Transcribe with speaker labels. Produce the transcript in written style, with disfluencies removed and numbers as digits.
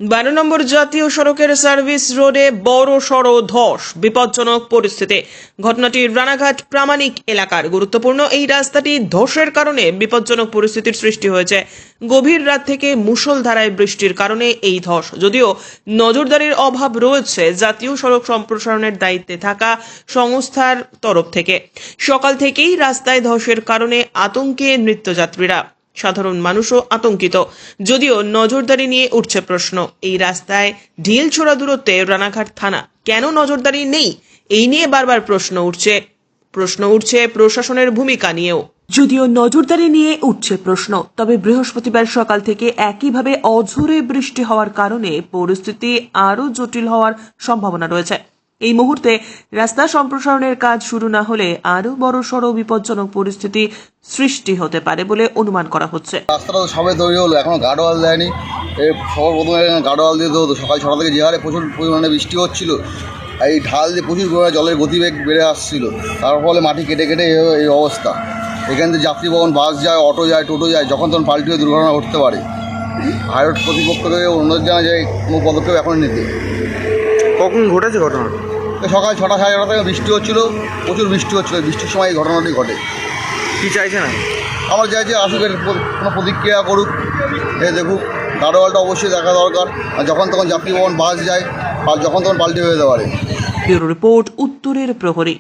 Speaker 1: 12 নম্বর জাতীয় সড়কের সার্ভিস রোডে বড় সড় ধস, বিপজ্জনক পরিস্থিতি। ঘটনাটি রানাঘাট প্রামাণিক এলাকার। গুরুত্বপূর্ণ এই রাস্তাটি ধসের কারণে বিপজ্জনক পরিস্থিতির সৃষ্টি হয়েছে। গভীর রাত থেকে মুষলধারায় বৃষ্টির কারণে এই ধস। যদিও নজরদারির অভাব রয়েছে জাতীয় সড়ক সম্প্রসারণের দায়িত্বে থাকা সংস্থার তরফ থেকে। সকাল থেকেই রাস্তায় ধসের কারণে আতঙ্কে নিত্যযাত্রীরা, সাধারণ মানুষও আতঙ্কিত। যদিও নজরদারি নিয়ে উঠছে প্রশ্ন। এই রাস্তায় ঢিল ছোড়া দূরত্বে রানাঘাট থানা, কেন নজরদারি নেই? এই নিয়ে বারবার প্রশ্ন উঠছে প্রশাসনের ভূমিকা নিয়েও। যদিও নজরদারি নিয়ে উঠছে প্রশ্ন, তবে বৃহস্পতিবার সকাল থেকে একইভাবে অঝোরে বৃষ্টি হওয়ার কারণে পরিস্থিতি আরও জটিল হওয়ার সম্ভাবনা রয়েছে। এই মুহূর্তে রাস্তা সম্প্রসারণের কাজ শুরু না হলে আরো বড়সড় বিপজ্জনক পরিস্থিতি সৃষ্টি হতে পারে বলে অনুমান করা হচ্ছে।
Speaker 2: রাস্তাটা তো সবে তৈরি হলো, এখনো গার্ডওয়াল দেয়নি। সবার প্রথমে গার্ডওয়াল দিতে হতো। সকাল 6টা থেকে যে হারে প্রচুর পরিমাণে বৃষ্টি হচ্ছিল, এই ঢাল দিয়ে প্রচুর পরিমাণে জলের গতিবেগ বেড়ে আসছিল, তার ফলে মাটি কেটে কেটে এই অবস্থা। এখান থেকে যাত্রীবহন বাস যায়, অটো যায়, টোটো যায়, যখন তখন পাল্টি হয়ে দুর্ঘটনা ঘটতে পারে। হাইরোড কর্তৃপক্ষকে অনুরোধ জানা যায় কোনো পদক্ষেপ এখন নিতে।
Speaker 3: কখন ঘটেছে ঘটনাটা?
Speaker 2: সকাল 6টা সাড়ে 6টা থেকে বৃষ্টি হচ্ছিলো, প্রচুর বৃষ্টি হচ্ছিলো। বৃষ্টির সময় এই ঘটনাটি ঘটে।
Speaker 3: কি চাইছেন?
Speaker 2: আমরা চাইছি আসুকের কোনো প্রতিক্রিয়া করুক, দেখুক। গার্ডওয়ালটা অবশ্যই দেখা দরকার। আর যখন তখন যাত্রীবহন বাস যায়, আর যখন তখন পাল্টি হয়ে যেতে পারে।
Speaker 1: ব্যুরো রিপোর্ট, উত্তরের প্রহরী।